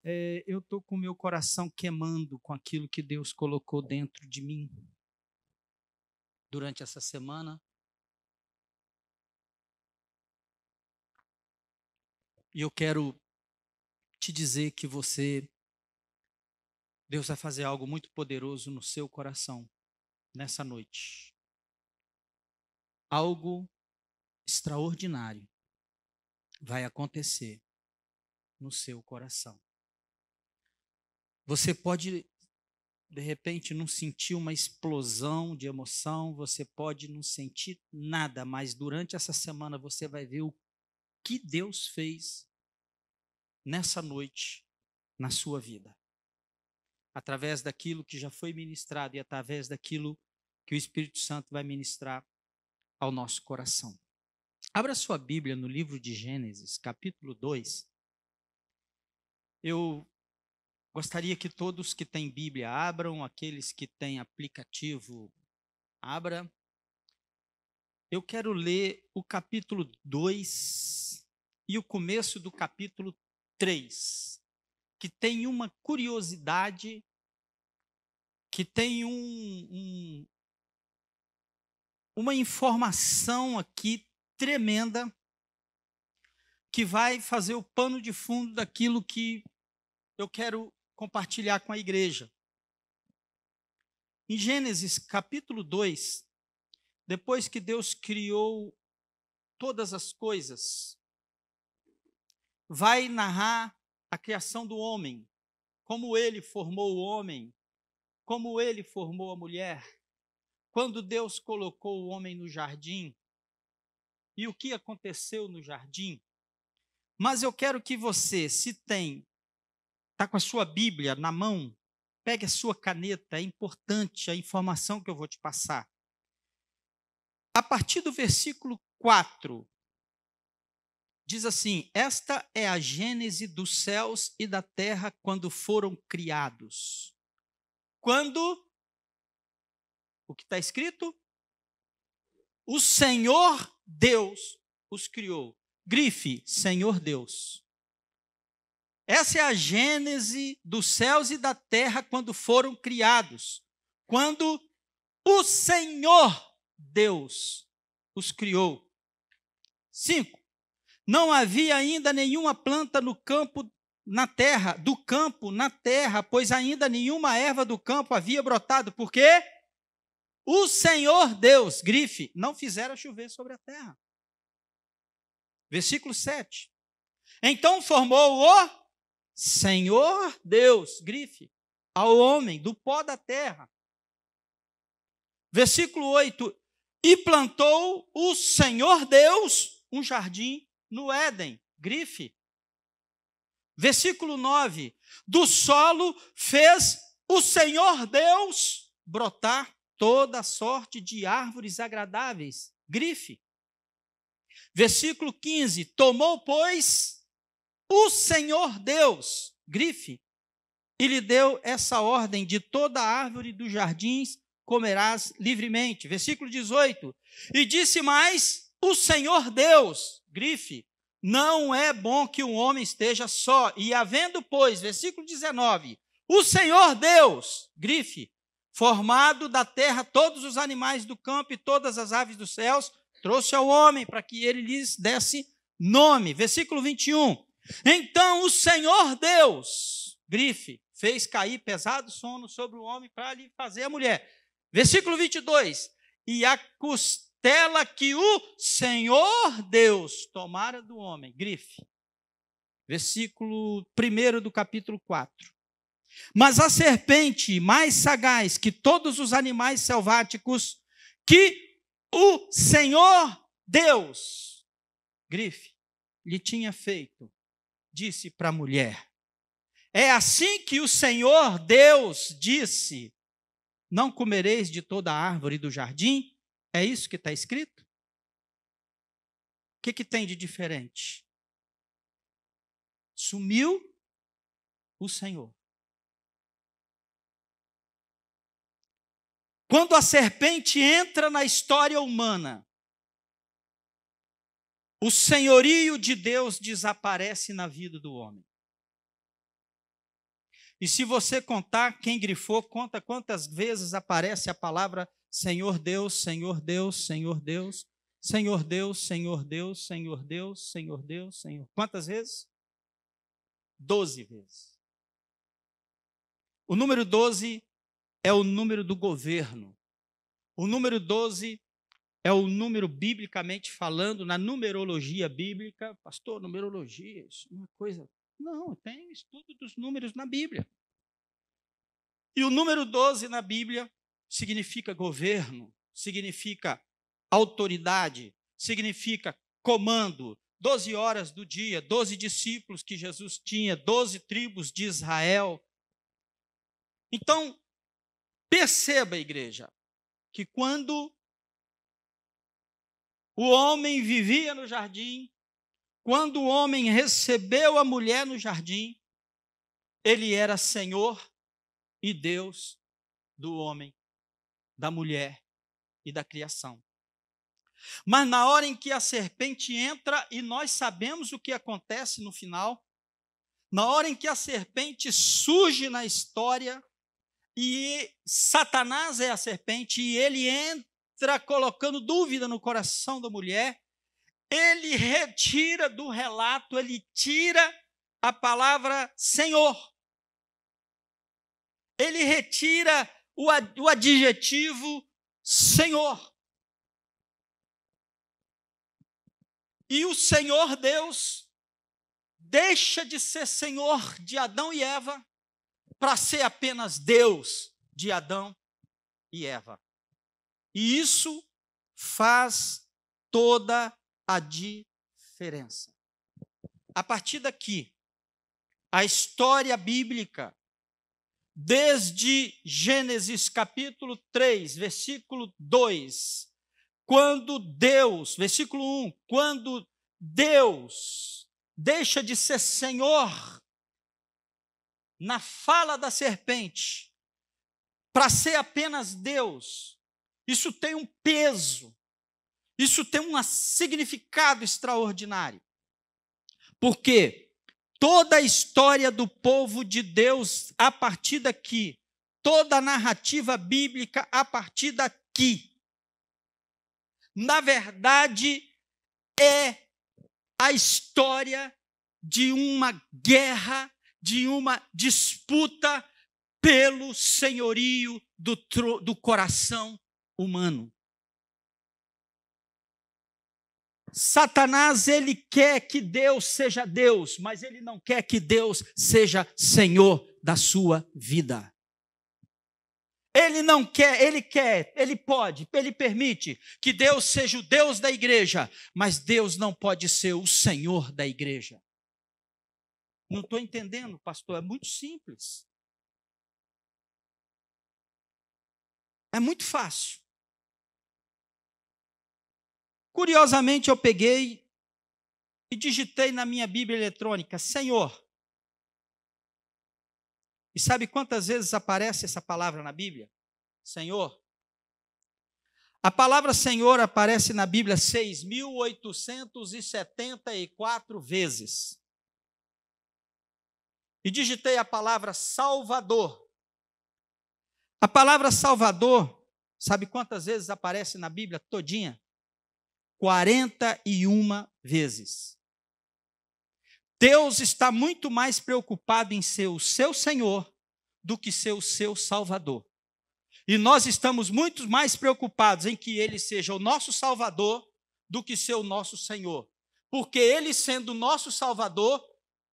eu estou com o meu coração queimando com aquilo que Deus colocou dentro de mim durante essa semana. E eu quero te dizer que Deus vai fazer algo muito poderoso no seu coração nessa noite. Algo extraordinário vai acontecer no seu coração. Você pode, de repente, não sentir uma explosão de emoção, você pode não sentir nada, mas durante essa semana você vai ver o que Deus fez nessa noite na sua vida. Através daquilo que já foi ministrado e através daquilo que o Espírito Santo vai ministrar ao nosso coração. Abra sua Bíblia no livro de Gênesis, capítulo 2. Eu gostaria que todos que têm Bíblia abram, aqueles que têm aplicativo, abra. Eu quero ler o capítulo 2 e o começo do capítulo 3, que tem uma curiosidade, que tem uma informação aqui tremenda, que vai fazer o pano de fundo daquilo que eu quero compartilhar com a igreja. Em Gênesis capítulo 2, depois que Deus criou todas as coisas, vai narrar a criação do homem, como ele formou o homem, como ele formou a mulher, quando Deus colocou o homem no jardim, e o que aconteceu no jardim. Mas eu quero que você, se está com a sua Bíblia na mão, pegue a sua caneta, é importante a informação que eu vou te passar. A partir do versículo 4, diz assim: esta é a gênese dos céus e da terra quando foram criados. Quando, o que está escrito? O Senhor Deus os criou. Grife, Senhor Deus. Essa é a gênese dos céus e da terra quando foram criados. Quando o Senhor Deus os criou. 5. Não havia ainda nenhuma planta no campo, na terra, pois ainda nenhuma erva do campo havia brotado. Por quê? O Senhor Deus, grife, não fizera chover sobre a terra. Versículo 7. Então formou o Senhor Deus, grife, ao homem do pó da terra. Versículo 8. E plantou o Senhor Deus um jardim no Éden, grife. Versículo 9. Do solo fez o Senhor Deus brotar toda sorte de árvores agradáveis, grife. Versículo 15. Tomou, pois, o Senhor Deus, grife, e lhe deu essa ordem: de toda árvore dos jardins comerás livremente. Versículo 18. E disse mais o Senhor Deus, grife, não é bom que o homem esteja só. E havendo, pois, versículo 19, o Senhor Deus, grife, formado da terra todos os animais do campo e todas as aves dos céus, trouxe ao homem para que ele lhes desse nome. Versículo 21. Então o Senhor Deus, grife, fez cair pesado sono sobre o homem para lhe fazer a mulher. Versículo 22. E a costela que o Senhor Deus tomara do homem, grife. Versículo 1 do capítulo 4. Mas a serpente, mais sagaz que todos os animais selváticos, que o Senhor Deus, grife, lhe tinha feito, disse para a mulher: é assim que o Senhor Deus disse: não comereis de toda a árvore do jardim? É isso que está escrito? O que tem de diferente? Sumiu o Senhor. Quando a serpente entra na história humana, o senhorio de Deus desaparece na vida do homem. E se você contar, quem grifou, conta quantas vezes aparece a palavra Senhor Deus, Senhor Deus, Senhor Deus, Senhor Deus, Senhor Deus, Senhor Deus, Senhor Deus, Senhor. Quantas vezes? 12 vezes. O número 12 é o número do governo. O número 12 é o número, biblicamente falando, na numerologia bíblica. Pastor, numerologia, isso é uma coisa... Não, tem estudo dos números na Bíblia. E o número 12 na Bíblia significa governo, significa autoridade, significa comando. 12 horas do dia, 12 discípulos que Jesus tinha, 12 tribos de Israel. Então, perceba, igreja, que quando o homem vivia no jardim, quando o homem recebeu a mulher no jardim, ele era Senhor e Deus do homem, da mulher e da criação. Mas na hora em que a serpente entra, e nós sabemos o que acontece no final, na hora em que a serpente surge na história, e Satanás é a serpente, e ele entra colocando dúvida no coração da mulher, ele retira do relato, ele tira a palavra Senhor. Ele retira o adjetivo Senhor. E o Senhor Deus deixa de ser Senhor de Adão e Eva para ser apenas Deus de Adão e Eva. E isso faz toda a diferença. A partir daqui, a história bíblica, desde Gênesis capítulo 3, versículo 2, quando Deus, versículo 1, quando Deus deixa de ser Senhor na fala da serpente, para ser apenas Deus, isso tem um peso, isso tem um significado extraordinário. Porque toda a história do povo de Deus, a partir daqui, toda a narrativa bíblica, a partir daqui, na verdade, é a história de uma guerra, de uma disputa pelo senhorio do coração humano. Satanás, ele quer que Deus seja Deus, mas ele não quer que Deus seja Senhor da sua vida. Ele não quer, ele quer, ele pode, ele permite que Deus seja o Deus da igreja, mas Deus não pode ser o Senhor da igreja. Não estou entendendo, pastor, é muito simples. É muito fácil. Curiosamente, eu peguei e digitei na minha Bíblia eletrônica, Senhor. E sabe quantas vezes aparece essa palavra na Bíblia? Senhor. A palavra Senhor aparece na Bíblia 6.874 vezes. E digitei a palavra Salvador. A palavra Salvador, sabe quantas vezes aparece na Bíblia todinha? 41 vezes. Deus está muito mais preocupado em ser o seu Senhor do que ser o seu Salvador. E nós estamos muito mais preocupados em que Ele seja o nosso Salvador do que ser o nosso Senhor. Porque Ele sendo o nosso Salvador,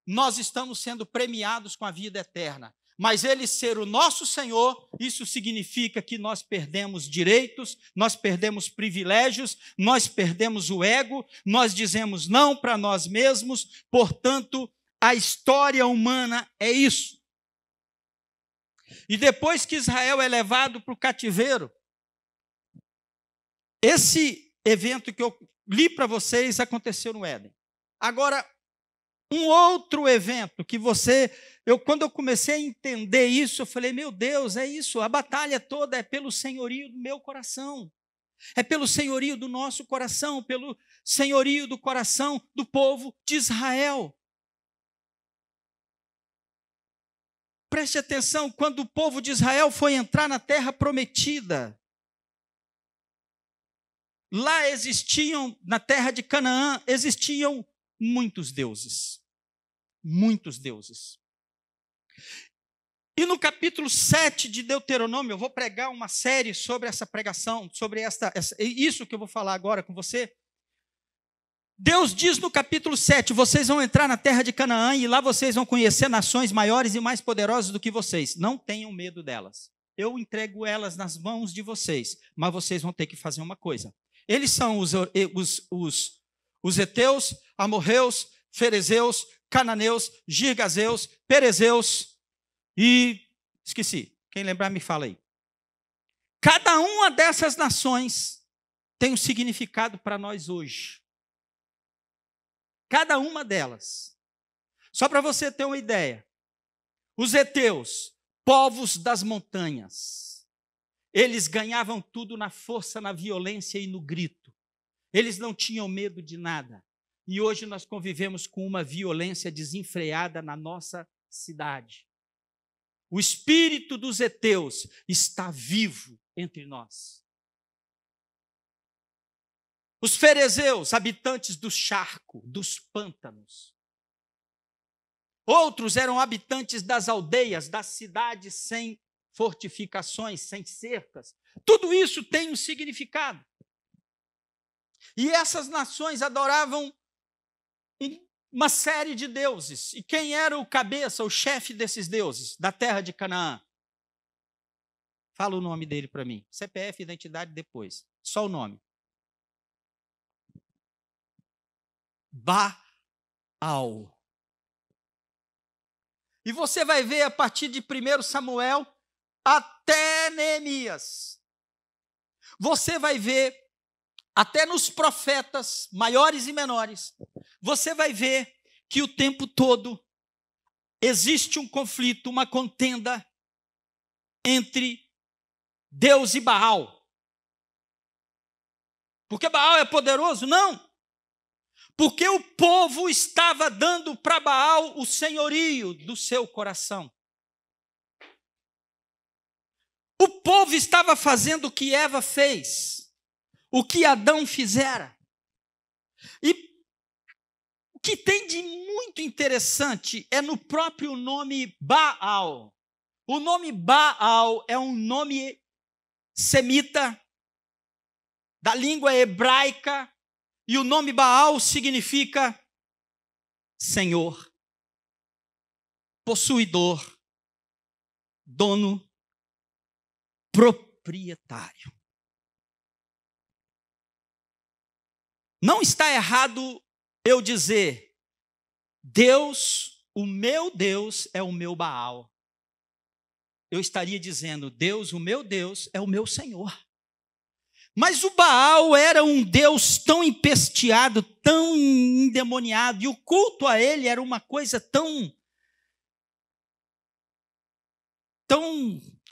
nós estamos sendo premiados com a vida eterna. Mas Ele ser o nosso Senhor, isso significa que nós perdemos direitos, nós perdemos privilégios, nós perdemos o ego, nós dizemos não para nós mesmos, portanto, a história humana é isso. E depois que Israel é levado para o cativeiro, esse evento que eu li para vocês aconteceu no Éden. Agora, um outro evento que quando eu comecei a entender isso, eu falei, meu Deus, é isso, a batalha toda é pelo senhorio do meu coração, é pelo senhorio do nosso coração, pelo senhorio do coração do povo de Israel. preste atenção, quando o povo de Israel foi entrar na terra prometida, lá existiam, na terra de Canaã, existiam muitos deuses. Muitos deuses. E no capítulo 7 de Deuteronômio, eu vou pregar uma série sobre essa pregação, sobre isso que eu vou falar agora com você. Deus diz no capítulo 7, vocês vão entrar na terra de Canaã e lá vocês vão conhecer nações maiores e mais poderosas do que vocês. Não tenham medo delas. Eu entrego elas nas mãos de vocês, mas vocês vão ter que fazer uma coisa. Eles são os heteus, amorreus, ferezeus, cananeus, girgazeus, perezeus e esqueci. Quem lembrar me fala aí. Cada uma dessas nações tem um significado para nós hoje. Cada uma delas. Só para você ter uma ideia. Os heteus, povos das montanhas, eles ganhavam tudo na força, na violência e no grito. Eles não tinham medo de nada. E hoje nós convivemos com uma violência desenfreada na nossa cidade. O espírito dos heteus está vivo entre nós. Os ferezeus, habitantes do charco, dos pântanos. Outros eram habitantes das aldeias, das cidades sem fortificações, sem cercas. Tudo isso tem um significado. E essas nações adoravam uma série de deuses. E quem era o cabeça, o chefe desses deuses, da terra de Canaã? Fala o nome dele para mim. CPF, identidade, depois. Só o nome. Baal. E você vai ver a partir de 1 Samuel até Neemias. Você vai ver até nos profetas maiores e menores. Você vai ver que o tempo todo existe um conflito, uma contenda entre Deus e Baal. Porque Baal é poderoso? Não. Porque o povo estava dando para Baal o senhorio do seu coração. O povo estava fazendo o que Eva fez, o que Adão fizera. E o que tem de muito interessante é no próprio nome Baal. O nome Baal é um nome semita, da língua hebraica, e o nome Baal significa Senhor, possuidor, dono, proprietário. Não está errado eu dizer, Deus, o meu Deus é o meu Baal. Eu estaria dizendo, Deus, o meu Deus é o meu Senhor. Mas o Baal era um Deus tão empesteado, tão endemoniado, e o culto a ele era uma coisa tão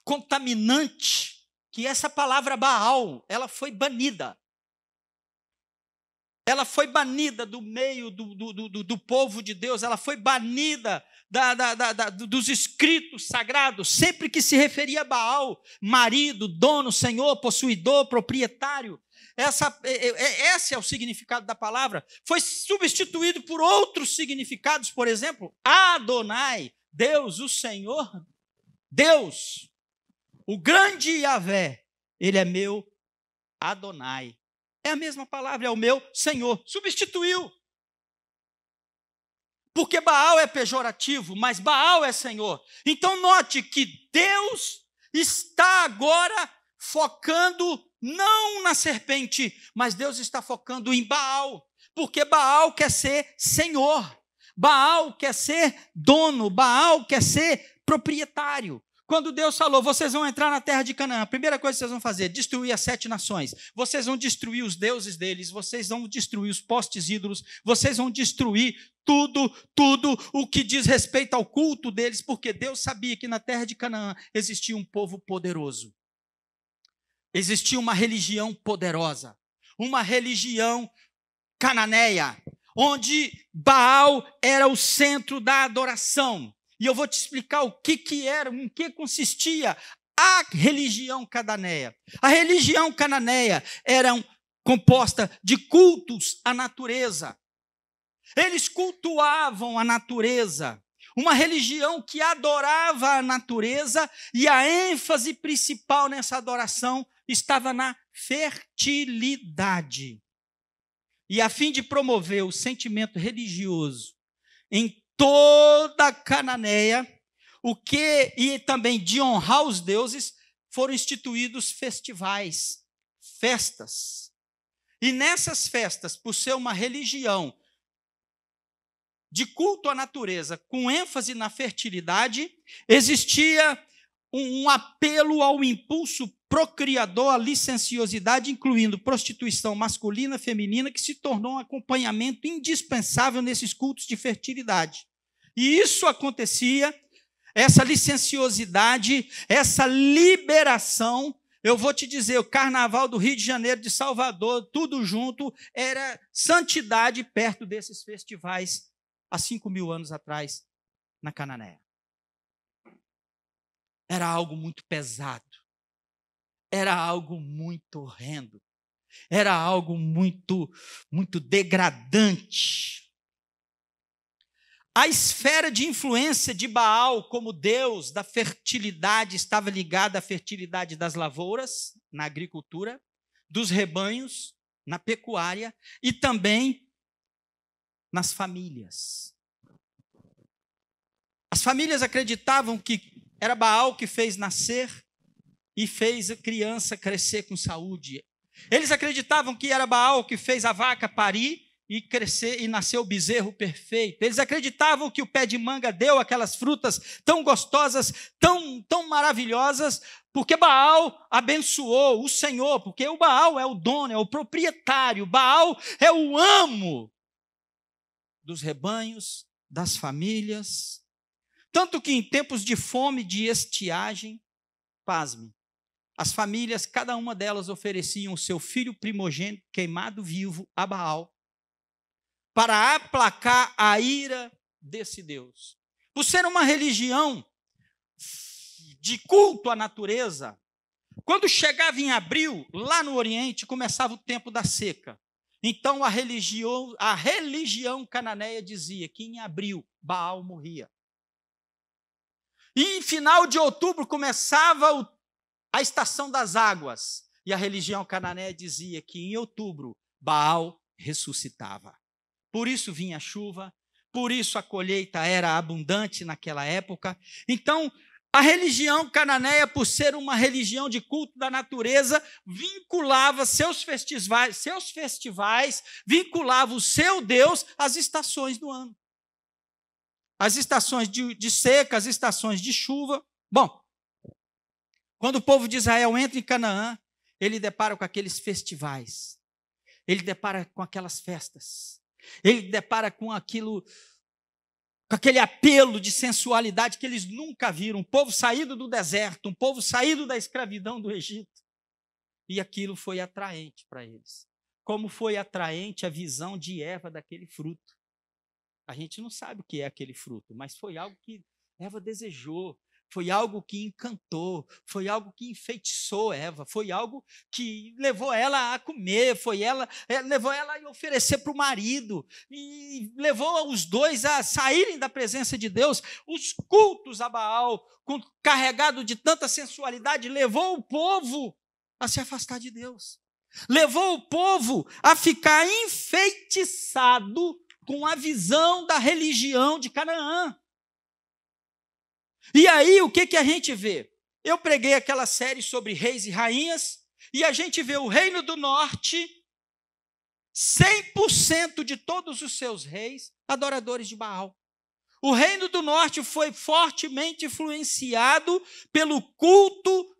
contaminante, que essa palavra Baal, ela foi banida. Ela foi banida do meio do povo de Deus, ela foi banida dos escritos sagrados, sempre que se referia a Baal, marido, dono, senhor, possuidor, proprietário. Esse é o significado da palavra. Foi substituído por outros significados, por exemplo, Adonai, Deus, o Senhor, Deus, o grande Yahvé, ele é meu Adonai. É a mesma palavra, é o meu Senhor. Substituiu. Porque Baal é pejorativo, mas Baal é Senhor. Então note que Deus está agora focando não na serpente, mas Deus está focando em Baal. Porque Baal quer ser Senhor. Baal quer ser dono. Baal quer ser proprietário. Quando Deus falou, vocês vão entrar na terra de Canaã, a primeira coisa que vocês vão fazer, destruir as 7 nações. Vocês vão destruir os deuses deles, vocês vão destruir os postes ídolos, vocês vão destruir tudo o que diz respeito ao culto deles, porque Deus sabia que na terra de Canaã existia um povo poderoso. Existia uma religião poderosa, uma religião cananeia, onde Baal era o centro da adoração. E eu vou te explicar o que era, em que consistia a religião cananeia. A religião cananeia era composta de cultos à natureza. Eles cultuavam a natureza. Uma religião que adorava a natureza, e a ênfase principal nessa adoração estava na fertilidade. E a fim de promover o sentimento religioso em toda a Cananeia, e também de honrar os deuses, foram instituídos festivais, festas. E nessas festas, por ser uma religião de culto à natureza, com ênfase na fertilidade, existia um apelo ao impulso procriador, à licenciosidade, incluindo prostituição masculina, feminina, que se tornou um acompanhamento indispensável nesses cultos de fertilidade. E isso acontecia, essa licenciosidade, essa liberação. Eu vou te dizer, o carnaval do Rio de Janeiro, de Salvador, tudo junto, era santidade perto desses festivais há 5.000 anos atrás, na Cananéia. Era algo muito pesado. Era algo muito horrendo. Era algo muito degradante. A esfera de influência de Baal como deus da fertilidade estava ligada à fertilidade das lavouras, na agricultura, dos rebanhos, na pecuária e também nas famílias. As famílias acreditavam que era Baal que fez nascer e fez a criança crescer com saúde. Eles acreditavam que era Baal que fez a vaca parir e crescer e nascer o bezerro perfeito. Eles acreditavam que o pé de manga deu aquelas frutas tão gostosas, tão maravilhosas, porque Baal abençoou o Senhor, porque o Baal é o dono, é o proprietário, Baal é o amo dos rebanhos, das famílias. Tanto que em tempos de fome, de estiagem, pasme, as famílias, cada uma delas ofereciam o seu filho primogênito queimado vivo a Baal, para aplacar a ira desse Deus. Por ser uma religião de culto à natureza, quando chegava em abril, lá no Oriente, começava o tempo da seca. Então a religião cananeia dizia que em abril Baal morria. E em final de outubro começava a estação das águas. E a religião cananeia dizia que em outubro Baal ressuscitava. Por isso vinha a chuva, por isso a colheita era abundante naquela época. Então, a religião cananeia, por ser uma religião de culto da natureza, vinculava seus festivais, vinculava o seu Deus às estações do ano. As estações de seca, as estações de chuva. Bom, quando o povo de Israel entra em Canaã, ele depara com aqueles festivais, ele depara com aquelas festas, ele depara com aquele apelo de sensualidade que eles nunca viram. Um povo saído do deserto, um povo saído da escravidão do Egito. E aquilo foi atraente para eles. Como foi atraente a visão de Eva daquele fruto. A gente não sabe o que é aquele fruto, mas foi algo que Eva desejou, foi algo que encantou, foi algo que enfeitiçou Eva, foi algo que levou ela a comer, levou ela a oferecer para o marido, e levou os dois a saírem da presença de Deus. Os cultos a Baal, carregado de tanta sensualidade, levou o povo a se afastar de Deus. Levou o povo a ficar enfeitiçado com a visão da religião de Canaã. E aí, o que a gente vê? Eu preguei aquela série sobre reis e rainhas, e a gente vê o Reino do Norte, 100% de todos os seus reis adoradores de Baal. O Reino do Norte foi fortemente influenciado pelo culto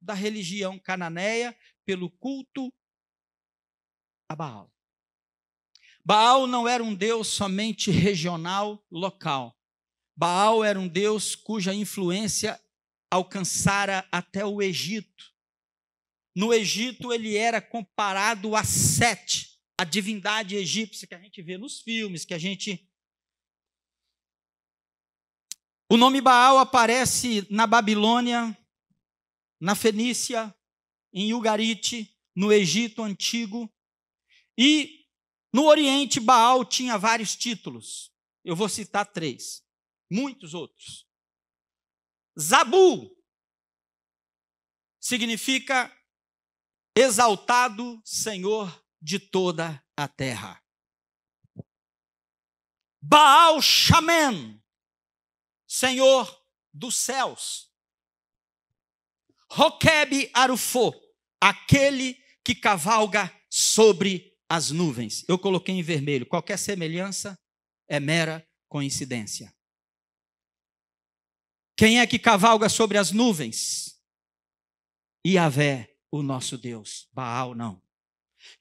da religião cananeia, pelo culto a Baal. Baal não era um deus somente regional, local. Baal era um deus cuja influência alcançara até o Egito. No Egito, ele era comparado a Sete, a divindade egípcia que a gente vê nos filmes, que a gente O nome Baal aparece na Babilônia, na Fenícia, em Ugarite, no Egito Antigo. E no Oriente, Baal tinha vários títulos. Eu vou citar 3, muitos outros. Zabu significa exaltado Senhor de toda a terra. Baal Shamen, Senhor dos céus. Roquebe Arufo, aquele que cavalga sobre as nuvens. Eu coloquei em vermelho. Qualquer semelhança é mera coincidência. Quem é que cavalga sobre as nuvens? Yahvé, o nosso Deus. Baal não.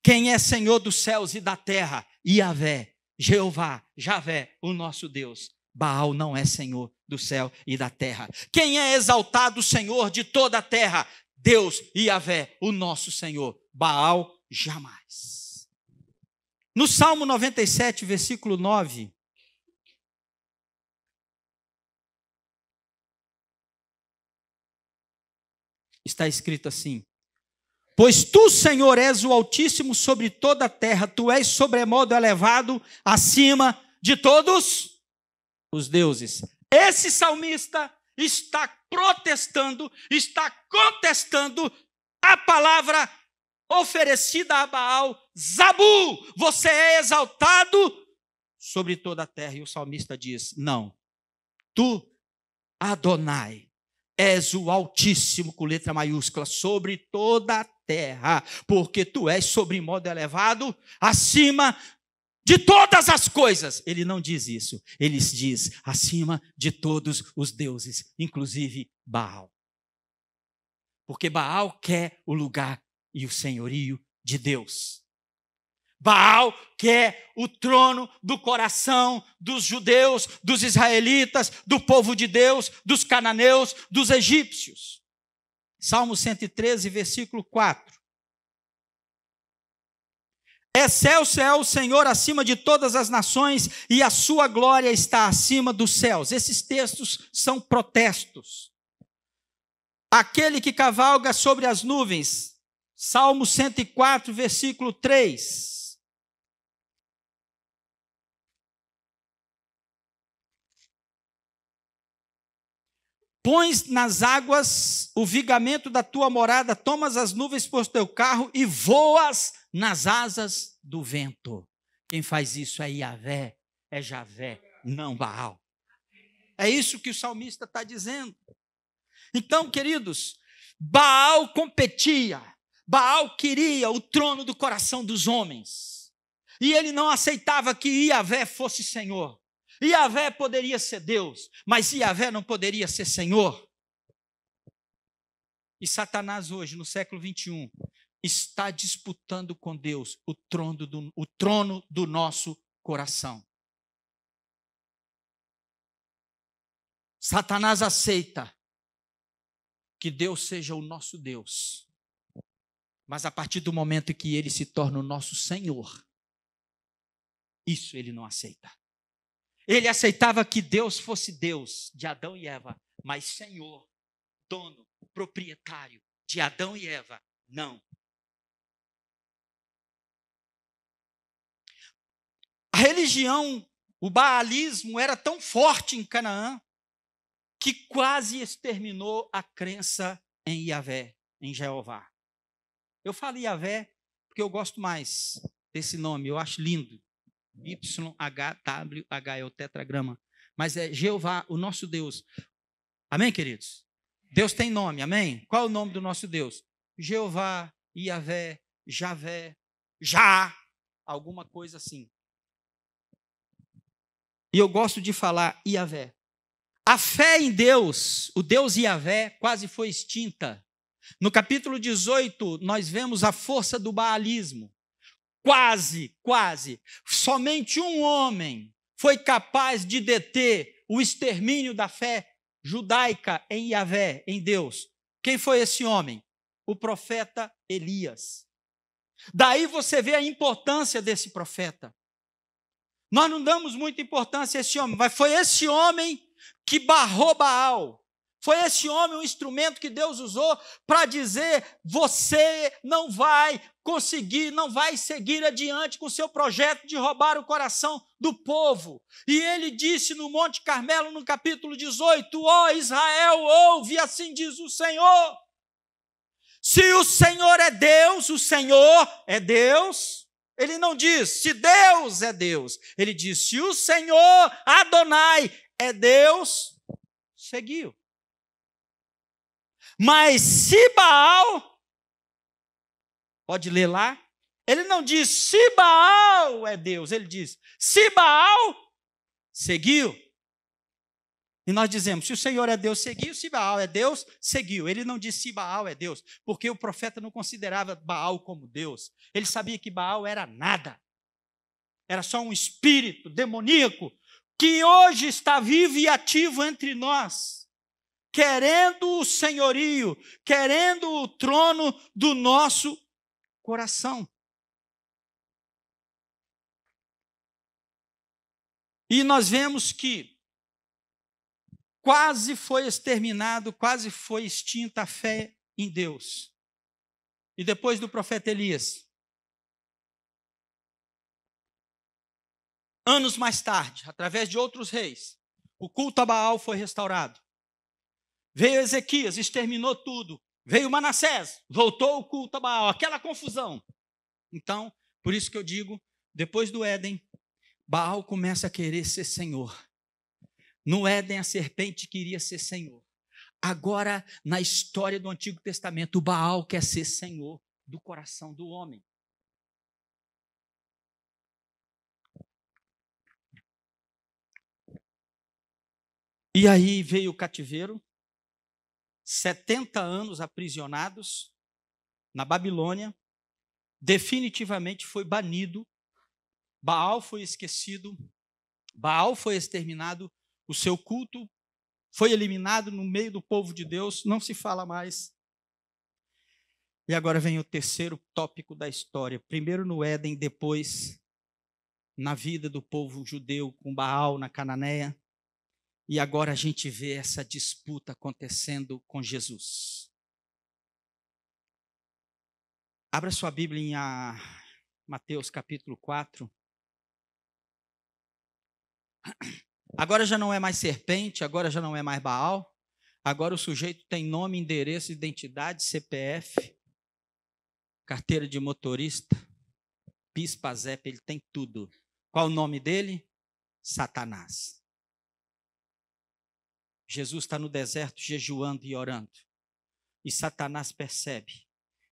Quem é Senhor dos céus e da terra? Yahvé, Jeová, Javé, o nosso Deus. Baal não é Senhor do céu e da terra. Quem é exaltado Senhor de toda a terra? Deus, Yahvé, o nosso Senhor. Baal jamais. No Salmo 97, versículo 9, está escrito assim: pois tu, Senhor, és o Altíssimo sobre toda a terra, tu és sobremodo elevado acima de todos os deuses. Esse salmista está protestando, está contestando a palavra oferecida a Baal. Zabu, você é exaltado sobre toda a terra. E o salmista diz: não, tu, Adonai, és o Altíssimo, com letra maiúscula, sobre toda a terra, porque tu és sobremodo elevado acima de todas as coisas. Ele não diz isso, ele diz acima de todos os deuses, inclusive Baal. Porque Baal quer o lugar e o senhorio de Deus. Baal quer o trono do coração dos judeus, dos israelitas, do povo de Deus, dos cananeus, dos egípcios. Salmo 113, versículo 4. Excelso é o Senhor acima de todas as nações, e a sua glória está acima dos céus. Esses textos são protestos. Aquele que cavalga sobre as nuvens, Salmo 104, versículo 3. Pões nas águas o vigamento da tua morada, tomas as nuvens por teu carro e voas nas asas do vento. Quem faz isso é Yahvé, é Javé, não Baal. É isso que o salmista está dizendo. Então, queridos, Baal competia, Baal queria o trono do coração dos homens. E ele não aceitava que Yahvé fosse Senhor. Yahvé poderia ser Deus, mas Yahvé não poderia ser Senhor. E Satanás hoje, no século 21, está disputando com Deus o trono do nosso coração. Satanás aceita que Deus seja o nosso Deus, mas a partir do momento que ele se torna o nosso Senhor, isso ele não aceita. Ele aceitava que Deus fosse Deus de Adão e Eva, mas Senhor, dono, proprietário de Adão e Eva, não. A religião, o baalismo era tão forte em Canaã que quase exterminou a crença em Yahvé, em Jeová. Eu falo Yahvé porque eu gosto mais desse nome, eu acho lindo. YHWH é o tetragrama, mas é Jeová, o nosso Deus. Amém, queridos? Deus tem nome, amém? Qual é o nome do nosso Deus? Jeová, Yahvé, Javé, Já, alguma coisa assim. E eu gosto de falar Yahvé. A fé em Deus, o Deus Yahvé, quase foi extinta. No capítulo 18, nós vemos a força do baalismo. Quase. Somente um homem foi capaz de deter o extermínio da fé judaica em Yahvé, em Deus. Quem foi esse homem? O profeta Elias. Daí você vê a importância desse profeta. Nós não damos muita importância a esse homem, mas foi esse homem que barrou Baal. Foi esse homem um instrumento que Deus usou para dizer: você não vai conseguir, não vai seguir adiante com o seu projeto de roubar o coração do povo. E ele disse no Monte Carmelo, no capítulo 18, ó Israel, ouve, assim diz o Senhor. Se o Senhor é Deus, o Senhor é Deus. Ele não diz, se Deus é Deus. Ele diz, se o Senhor, Adonai, é Deus, seguiu. Mas se Baal, pode ler lá, ele não diz se Baal é Deus, ele diz se Baal seguiu. E nós dizemos, se o Senhor é Deus, seguiu, se Baal é Deus, seguiu. Ele não disse se Baal é Deus, porque o profeta não considerava Baal como Deus. Ele sabia que Baal era nada. Era só um espírito demoníaco que hoje está vivo e ativo entre nós, querendo o senhorio, querendo o trono do nosso coração. E nós vemos que quase foi exterminado, quase foi extinta a fé em Deus. E depois do profeta Elias, anos mais tarde, através de outros reis, o culto a Baal foi restaurado. Veio Ezequias, exterminou tudo. Veio Manassés, voltou o culto a Baal, aquela confusão. Então, por isso que eu digo, depois do Éden, Baal começa a querer ser senhor. No Éden, a serpente queria ser senhor. Agora, na história do Antigo Testamento, o Baal quer ser senhor do coração do homem. E aí veio o cativeiro, 70 anos aprisionados na Babilônia, definitivamente foi banido, Baal foi esquecido, Baal foi exterminado, o seu culto foi eliminado no meio do povo de Deus, não se fala mais. E agora vem o terceiro tópico da história. Primeiro no Éden, depois na vida do povo judeu com Baal na Cananéia. E agora a gente vê essa disputa acontecendo com Jesus. Abra sua Bíblia em Mateus capítulo 4. Agora já não é mais serpente, agora já não é mais Baal. Agora o sujeito tem nome, endereço, identidade, CPF, carteira de motorista, PIS, PASEP, ele tem tudo. Qual o nome dele? Satanás. Jesus está no deserto jejuando e orando. E Satanás percebe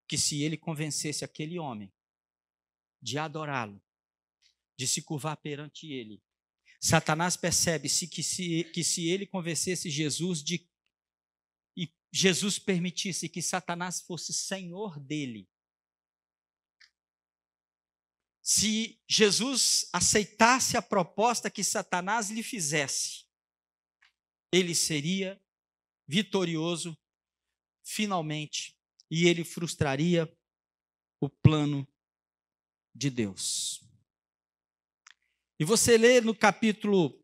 que se ele convencesse aquele homem de adorá-lo, de se curvar perante ele, Satanás percebe que se ele convencesse Jesus e Jesus permitisse que Satanás fosse senhor dele, se Jesus aceitasse a proposta que Satanás lhe fizesse, ele seria vitorioso finalmente e ele frustraria o plano de Deus. E você lê no capítulo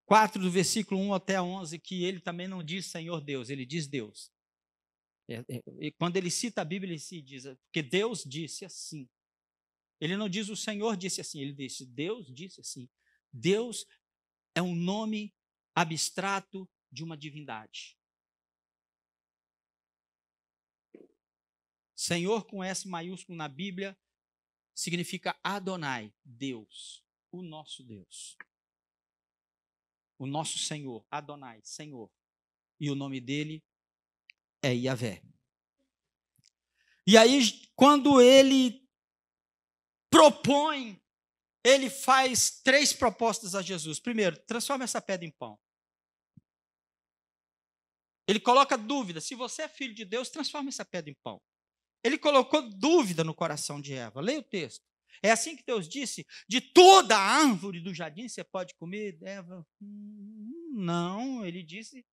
4, do versículo 1 até 11, que ele também não diz Senhor Deus, ele diz Deus. E quando ele cita a Bíblia, ele se diz, porque Deus disse assim. Ele não diz o Senhor disse assim, ele disse Deus disse assim. Deus é um nome abstrato de uma divindade. Senhor com S maiúsculo na Bíblia significa Adonai, Deus, o nosso Deus. O nosso Senhor, Adonai, Senhor. E o nome dele é Yahvé. E aí, quando ele propõe, ele faz 3 propostas a Jesus. Primeiro, transforma essa pedra em pão. Ele coloca dúvida, se você é filho de Deus, transforma essa pedra em pão. Ele colocou dúvida no coração de Eva. Leia o texto. É assim que Deus disse, de toda a árvore do jardim você pode comer? Eva, não, ele disse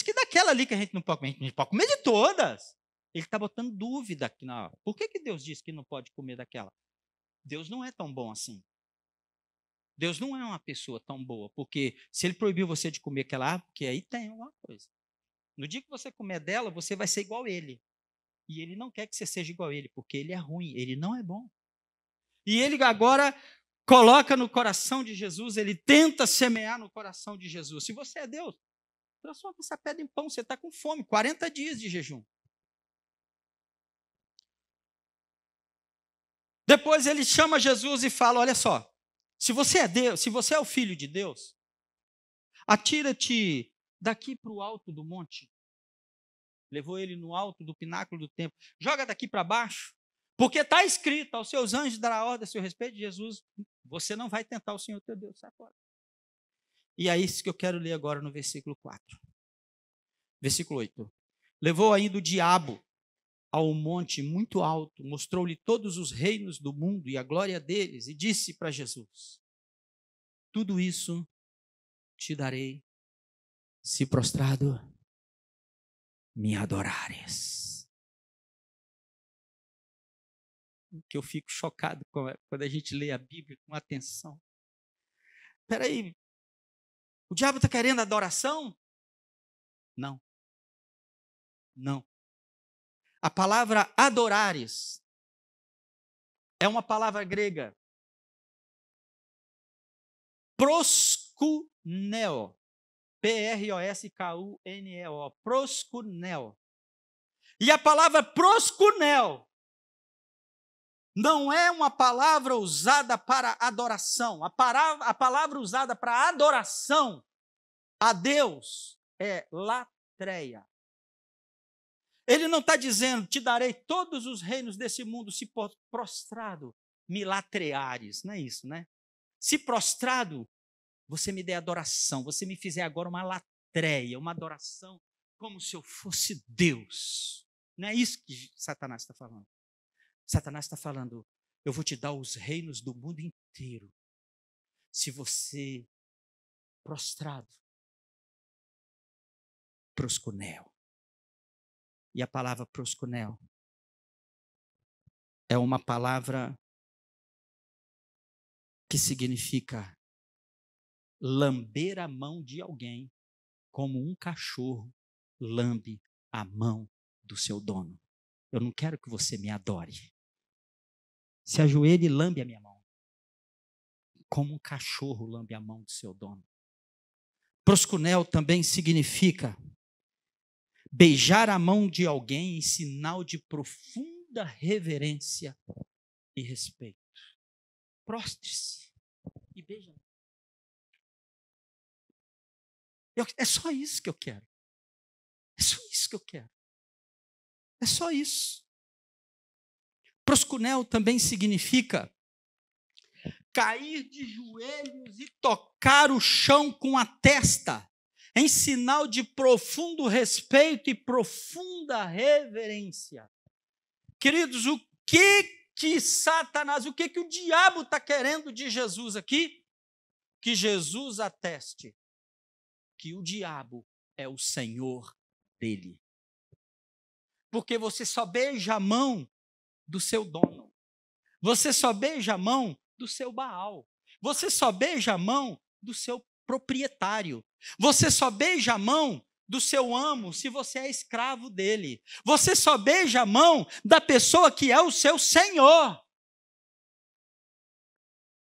que daquela ali que a gente não pode comer, a gente pode comer de todas. Ele está botando dúvida aqui. Por que Deus disse que não pode comer daquela? Deus não é tão bom assim. Deus não é uma pessoa tão boa, porque se ele proibiu você de comer aquela árvore, porque aí tem alguma coisa. No dia que você comer dela, você vai ser igual a ele. E ele não quer que você seja igual a ele, porque ele é ruim, ele não é bom. E ele agora coloca no coração de Jesus, ele tenta semear no coração de Jesus. Se você é Deus, transforma essa pedra em pão, você está com fome, 40 dias de jejum. Depois ele chama Jesus e fala, olha só, se você é Deus, se você é o filho de Deus, atira-te daqui para o alto do monte. Levou ele no alto do pináculo do templo. Joga daqui para baixo, porque está escrito, aos seus anjos dará ordem a seu respeito de Jesus, você não vai tentar o Senhor teu Deus, sai fora. E é isso que eu quero ler agora no versículo 4. Versículo 8. Levou ainda o diabo ao monte muito alto, mostrou-lhe todos os reinos do mundo e a glória deles, e disse para Jesus, tudo isso te darei, se prostrado me adorares. Que eu fico chocado quando a gente lê a Bíblia com atenção. Espera aí, o diabo está querendo adoração? Não. Não. A palavra adorares é uma palavra grega. Proskuneo. Proskuneo. Proskuneo. E a palavra proskuneo não é uma palavra usada para adoração. A palavra usada para adoração a Deus é latreia. Ele não está dizendo, te darei todos os reinos desse mundo, se prostrado me latreares. Não é isso, né? Se prostrado, você me der adoração, você me fizer agora uma latreia, uma adoração, como se eu fosse Deus. Não é isso que Satanás está falando. Satanás está falando, eu vou te dar os reinos do mundo inteiro, se você prostrado, proskuneo. E a palavra proskuneo é uma palavra que significa lamber a mão de alguém como um cachorro lambe a mão do seu dono. Eu não quero que você me adore. Se ajoelhe e lambe a minha mão, como um cachorro lambe a mão do seu dono. Proskuneo também significa beijar a mão de alguém em sinal de profunda reverência e respeito. Prostre-se e beija. É só isso que eu quero. É só isso que eu quero. É só isso. Proskuneo também significa cair de joelhos e tocar o chão com a testa, em sinal de profundo respeito e profunda reverência. Queridos, o que Satanás, o que o diabo está querendo de Jesus aqui? Que Jesus ateste que o diabo é o Senhor dele. Porque você só beija a mão do seu dono. Você só beija a mão do seu Baal. Você só beija a mão do seu proprietário. Você só beija a mão do seu amo se você é escravo dele. Você só beija a mão da pessoa que é o seu Senhor.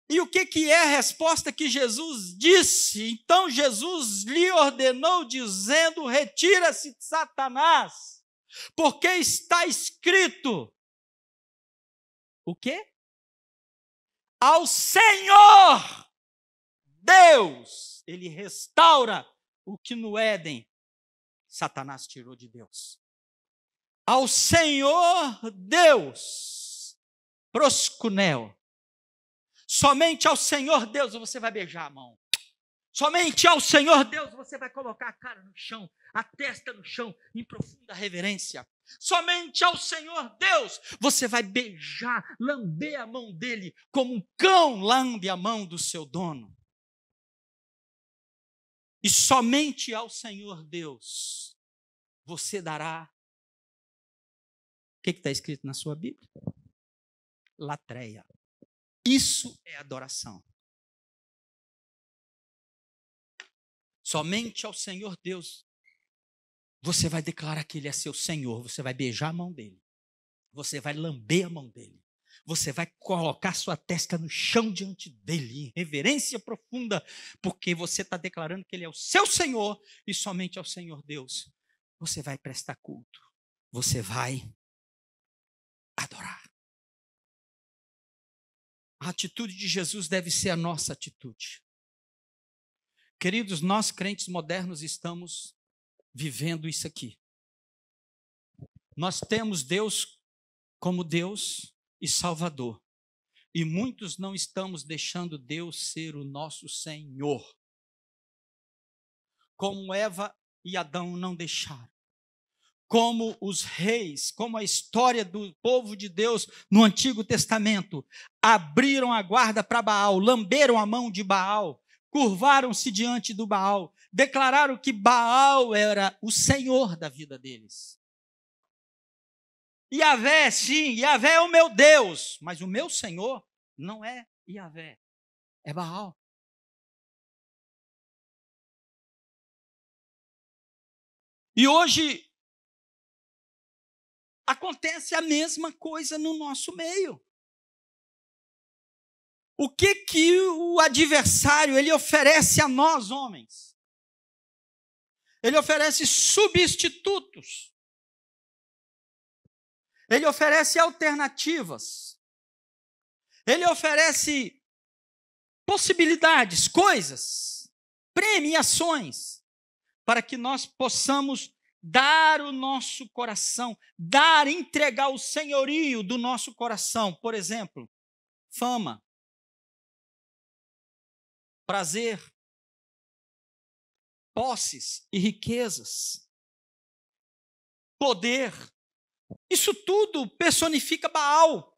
E o que é a resposta que Jesus disse? Então Jesus lhe ordenou dizendo, retira-se, Satanás, porque está escrito, o quê? Ao Senhor Deus, ele restaura o que no Éden Satanás tirou de Deus. Ao Senhor Deus, proskuneo, somente ao Senhor Deus você vai beijar a mão. Somente ao Senhor Deus você vai colocar a cara no chão, a testa no chão, em profunda reverência. Somente ao Senhor Deus você vai beijar, lamber a mão dele, como um cão lambe a mão do seu dono. E somente ao Senhor Deus você dará. O que está escrito na sua Bíblia? Latreia. Isso é adoração. Somente ao Senhor Deus você vai declarar que Ele é seu Senhor. Você vai beijar a mão dEle. Você vai lamber a mão dEle. Você vai colocar sua testa no chão diante dEle, em reverência profunda, porque você está declarando que Ele é o seu Senhor e somente ao Senhor Deus você vai prestar culto. Você vai adorar. A atitude de Jesus deve ser a nossa atitude. Queridos, nós crentes modernos estamos vivendo isso aqui. Nós temos Deus como Deus e Salvador. E muitos não estamos deixando Deus ser o nosso Senhor. Como Eva e Adão não deixaram. Como os reis, como a história do povo de Deus no Antigo Testamento, abriram a guarda para Baal, lamberam a mão de Baal, curvaram-se diante do Baal, declararam que Baal era o Senhor da vida deles. Yahvé, sim, Yahvé é o meu Deus, mas o meu Senhor não é Yahvé, é Baal. E hoje acontece a mesma coisa no nosso meio. O que o adversário ele oferece a nós, homens? Ele oferece substitutos. Ele oferece alternativas. Ele oferece possibilidades, coisas, premiações, para que nós possamos dar o nosso coração, entregar o senhorio do nosso coração. Por exemplo, fama, prazer, posses e riquezas, poder. Isso tudo personifica Baal.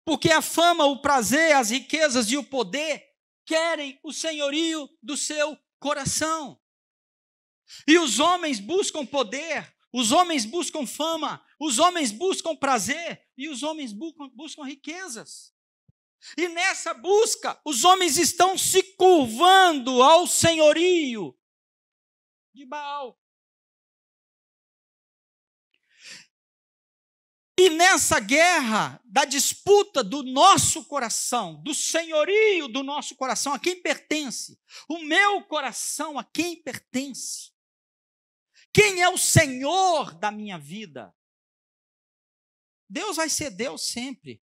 Porque a fama, o prazer, as riquezas e o poder querem o senhorio do seu coração. E os homens buscam poder, os homens buscam fama, os homens buscam prazer e os homens buscam riquezas. E nessa busca, os homens estão se curvando ao senhorio de Baal. E nessa guerra da disputa do nosso coração, do senhorio do nosso coração, a quem pertence? O meu coração a quem pertence? Quem é o Senhor da minha vida? Deus vai ser Deus sempre.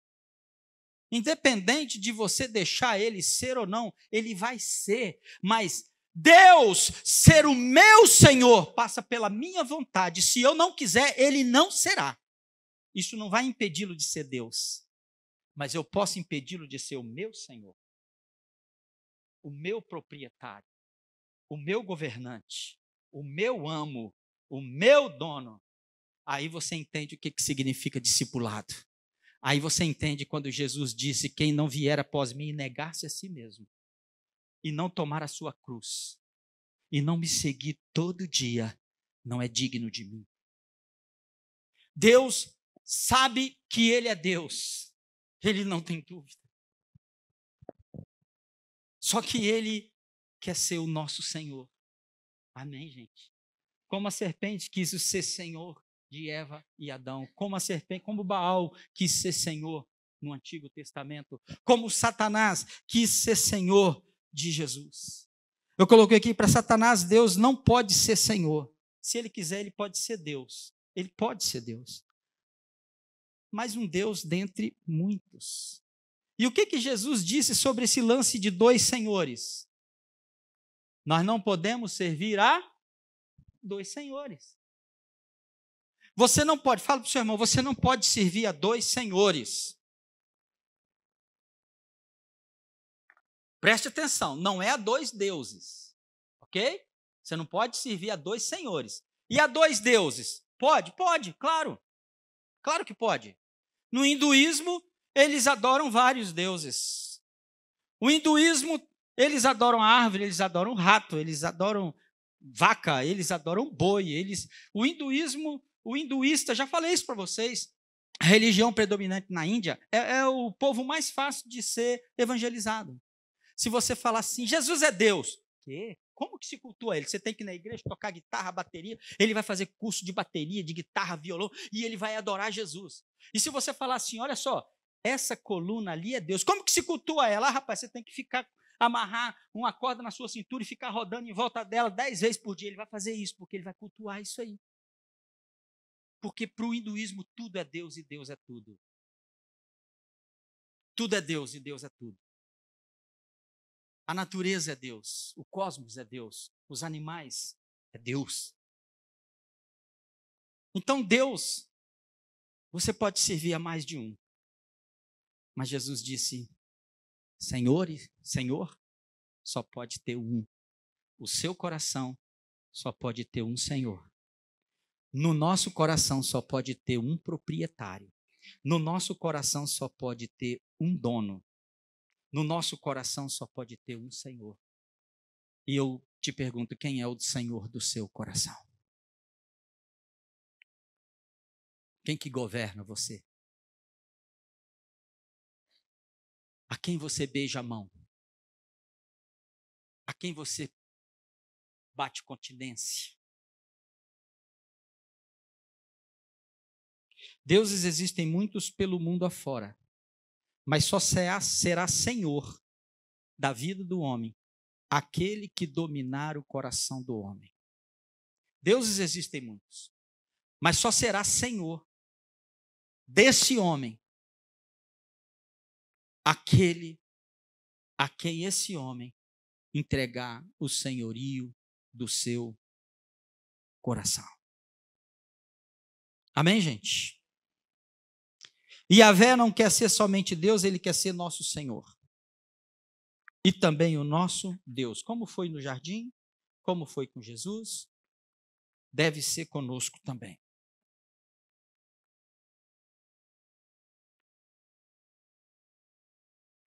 Independente de você deixar Ele ser ou não, Ele vai ser. Mas Deus ser o meu Senhor passa pela minha vontade. Se eu não quiser, Ele não será. Isso não vai impedi-lo de ser Deus. Mas eu posso impedi-lo de ser o meu Senhor. O meu proprietário. O meu governante. O meu amo, o meu dono. Aí você entende o que significa discipulado. Aí você entende quando Jesus disse: quem não vier após mim, negar-se a si mesmo, e não tomar a sua cruz, e não me seguir todo dia, não é digno de mim. Deus sabe que Ele é Deus, Ele não tem dúvida. Só que Ele quer ser o nosso Senhor. Amém, gente? Como a serpente quis ser Senhor de Eva e Adão, como a serpente, como Baal quis ser Senhor no Antigo Testamento, como Satanás quis ser Senhor de Jesus. Eu coloquei aqui para Satanás, Deus não pode ser Senhor. Se ele quiser, ele pode ser Deus. Ele pode ser Deus. Mas um Deus dentre muitos. E o que Jesus disse sobre esse lance de dois senhores? Nós não podemos servir a dois senhores. Você não pode, fala para o seu irmão, você não pode servir a dois senhores. Preste atenção, não é a dois deuses, ok? Você não pode servir a dois senhores. E a dois deuses? Pode? Pode, claro. Claro que pode. No hinduísmo, eles adoram vários deuses. O hinduísmo, eles adoram árvore, eles adoram rato, eles adoram vaca, eles adoram boi. O hinduísta, já falei isso para vocês, a religião predominante na Índia é o povo mais fácil de ser evangelizado. Se você falar assim, Jesus é Deus. Quê? Como que se cultua ele? Você tem que ir na igreja tocar guitarra, bateria, ele vai fazer curso de bateria, de guitarra, violão, e ele vai adorar Jesus. E se você falar assim, olha só, essa coluna ali é Deus, como que se cultua ela? Ah, rapaz, você tem que amarrar uma corda na sua cintura e ficar rodando em volta dela 10 vezes por dia. Ele vai fazer isso, porque ele vai cultuar isso aí. Porque para o hinduísmo tudo é Deus e Deus é tudo. Tudo é Deus e Deus é tudo. A natureza é Deus, o cosmos é Deus, os animais é Deus. Então Deus, você pode servir a mais de um. Mas Jesus disse, Senhor, só pode ter um. O seu coração só pode ter um Senhor. No nosso coração só pode ter um proprietário. No nosso coração só pode ter um dono. No nosso coração só pode ter um Senhor. E eu te pergunto, quem é o Senhor do seu coração? Quem que governa você? A quem você beija a mão? A quem você bate continência? Deuses existem muitos pelo mundo afora, mas só será Senhor da vida do homem aquele que dominar o coração do homem. Deuses existem muitos, mas só será Senhor desse homem aquele a quem esse homem entregar o senhorio do seu coração. Amém, gente? E Yahvé não quer ser somente Deus, ele quer ser nosso Senhor. E também o nosso Deus. Como foi no jardim, como foi com Jesus, deve ser conosco também.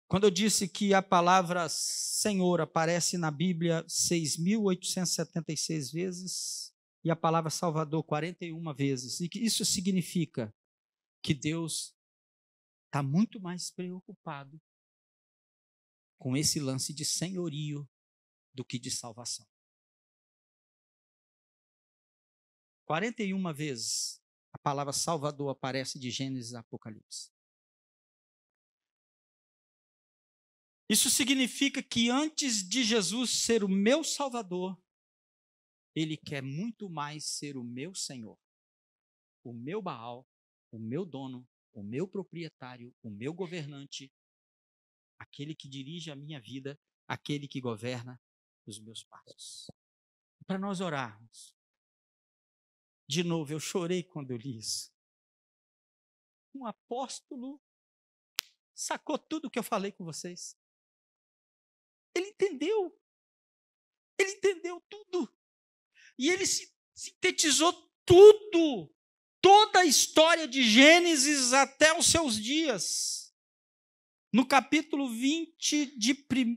Quando eu disse que a palavra Senhor aparece na Bíblia 6.876 vezes e a palavra Salvador 41 vezes, e que isso significa que Deus está muito mais preocupado com esse lance de senhorio do que de salvação. 41 vezes a palavra Salvador aparece de Gênesis a Apocalipse. Isso significa que antes de Jesus ser o meu Salvador, Ele quer muito mais ser o meu Senhor, o meu Baal, o meu dono, o meu proprietário, o meu governante, aquele que dirige a minha vida, aquele que governa os meus passos. Para nós orarmos. De novo, eu chorei quando eu li isso. Um apóstolo sacou tudo o que eu falei com vocês. Ele entendeu. Ele entendeu tudo. E ele sintetizou tudo. Toda a história de Gênesis até os seus dias. No capítulo 20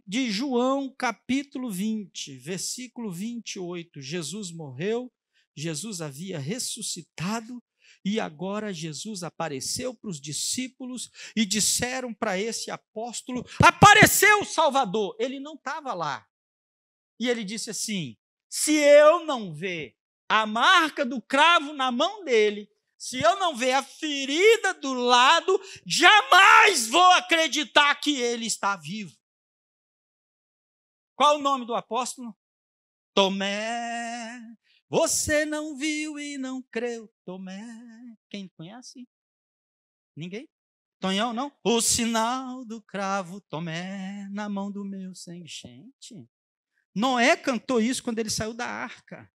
de João, capítulo 20, versículo 28, Jesus morreu, Jesus havia ressuscitado e agora Jesus apareceu para os discípulos e disseram para esse apóstolo, apareceu o Salvador. Ele não estava lá. E ele disse assim, se eu não ver a marca do cravo na mão dele, se eu não ver a ferida do lado, jamais vou acreditar que ele está vivo. Qual o nome do apóstolo? Tomé. Você não viu e não creu, Tomé. Quem conhece? Ninguém? Tonhão, não? O sinal do cravo, Tomé, na mão do meu Senhor. Gente, Noé cantou isso quando ele saiu da arca.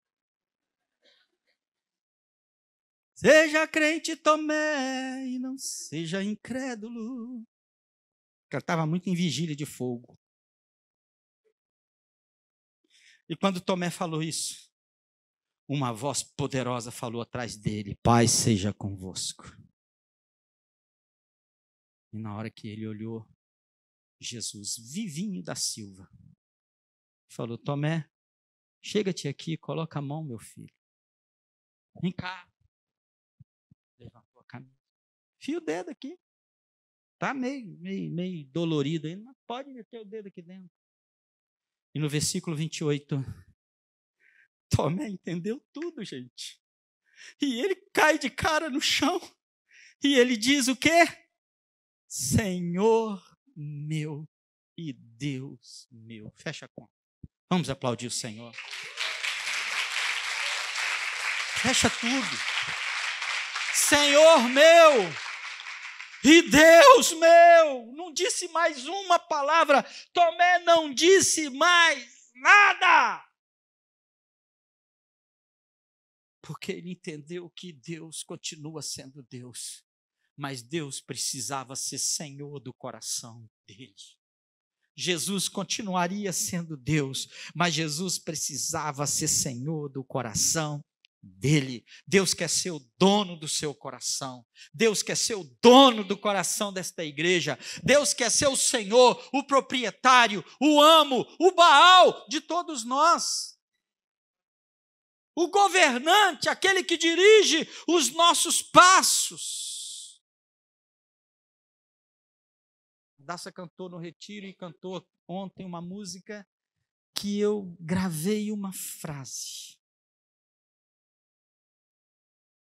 Seja crente, Tomé, e não seja incrédulo. Cantava muito em vigília de fogo. E quando Tomé falou isso, uma voz poderosa falou atrás dele, paz seja convosco. E na hora que ele olhou, Jesus, vivinho da Silva, falou, Tomé, chega-te aqui, coloca a mão, meu filho. Vem cá. Levantou a camisa. Fia o dedo aqui. Está meio dolorido aí, mas pode meter o dedo aqui dentro. E no versículo 28, Tomé entendeu tudo, gente. E ele cai de cara no chão. E ele diz o quê? Senhor meu e Deus meu. Fecha a conta. Vamos aplaudir o Senhor. Fecha tudo. Senhor meu e Deus meu. Não disse mais uma palavra. Tomé não disse mais nada. Porque ele entendeu que Deus continua sendo Deus. Mas Deus precisava ser Senhor do coração dele. Jesus continuaria sendo Deus, mas Jesus precisava ser Senhor do coração dele. Deus quer ser o dono do seu coração. Deus quer ser o dono do coração desta igreja. Deus quer ser o Senhor, o proprietário, o amo, o Baal de todos nós. O governante, aquele que dirige os nossos passos. Daça cantou no retiro e cantou ontem uma música que eu gravei uma frase.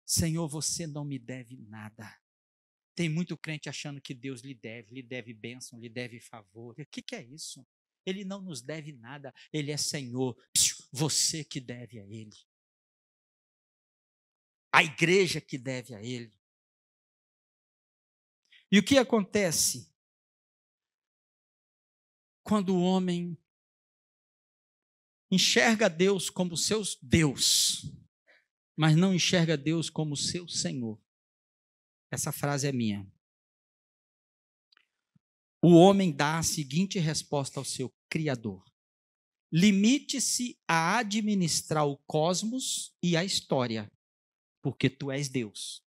Senhor, você não me deve nada. Tem muito crente achando que Deus lhe deve bênção, lhe deve favor. O que é isso? Ele não nos deve nada, ele é Senhor. Você que deve a ele. A igreja que deve a ele. E o que acontece quando o homem enxerga Deus como seu Deus, mas não enxerga Deus como seu Senhor? Essa frase é minha. O homem dá a seguinte resposta ao seu Criador: limite-se a administrar o cosmos e a história, porque tu és Deus.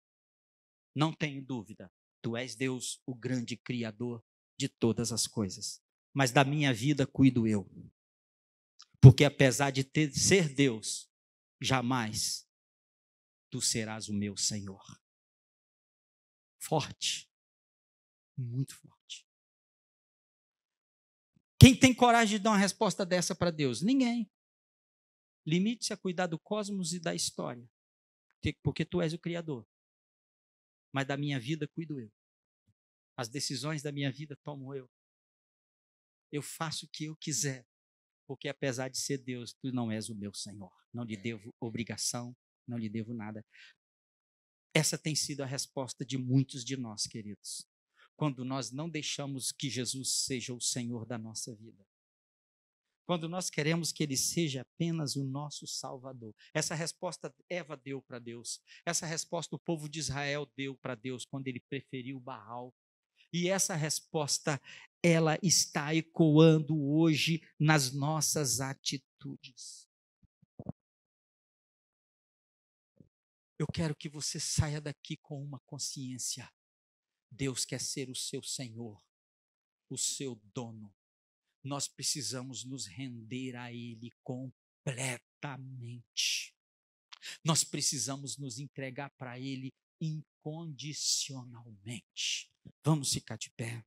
Não tenho dúvida, tu és Deus, o grande Criador de todas as coisas. Mas da minha vida cuido eu. Porque apesar de ser Deus, jamais tu serás o meu Senhor. Forte. Muito forte. Quem tem coragem de dar uma resposta dessa para Deus? Ninguém. Limite-se a cuidar do cosmos e da história. Porque tu és o Criador. Mas da minha vida cuido eu. As decisões da minha vida tomo eu. Eu faço o que eu quiser, porque apesar de ser Deus, tu não és o meu Senhor. Não lhe devo obrigação, não lhe devo nada. Essa tem sido a resposta de muitos de nós, queridos, quando nós não deixamos que Jesus seja o Senhor da nossa vida. Quando nós queremos que Ele seja apenas o nosso Salvador. Essa resposta Eva deu para Deus. Essa resposta o povo de Israel deu para Deus quando ele preferiu Baal. E essa resposta, ela está ecoando hoje nas nossas atitudes. Eu quero que você saia daqui com uma consciência. Deus quer ser o seu Senhor, o seu dono. Nós precisamos nos render a Ele completamente. Nós precisamos nos entregar para Ele incondicionalmente. Vamos ficar de pé.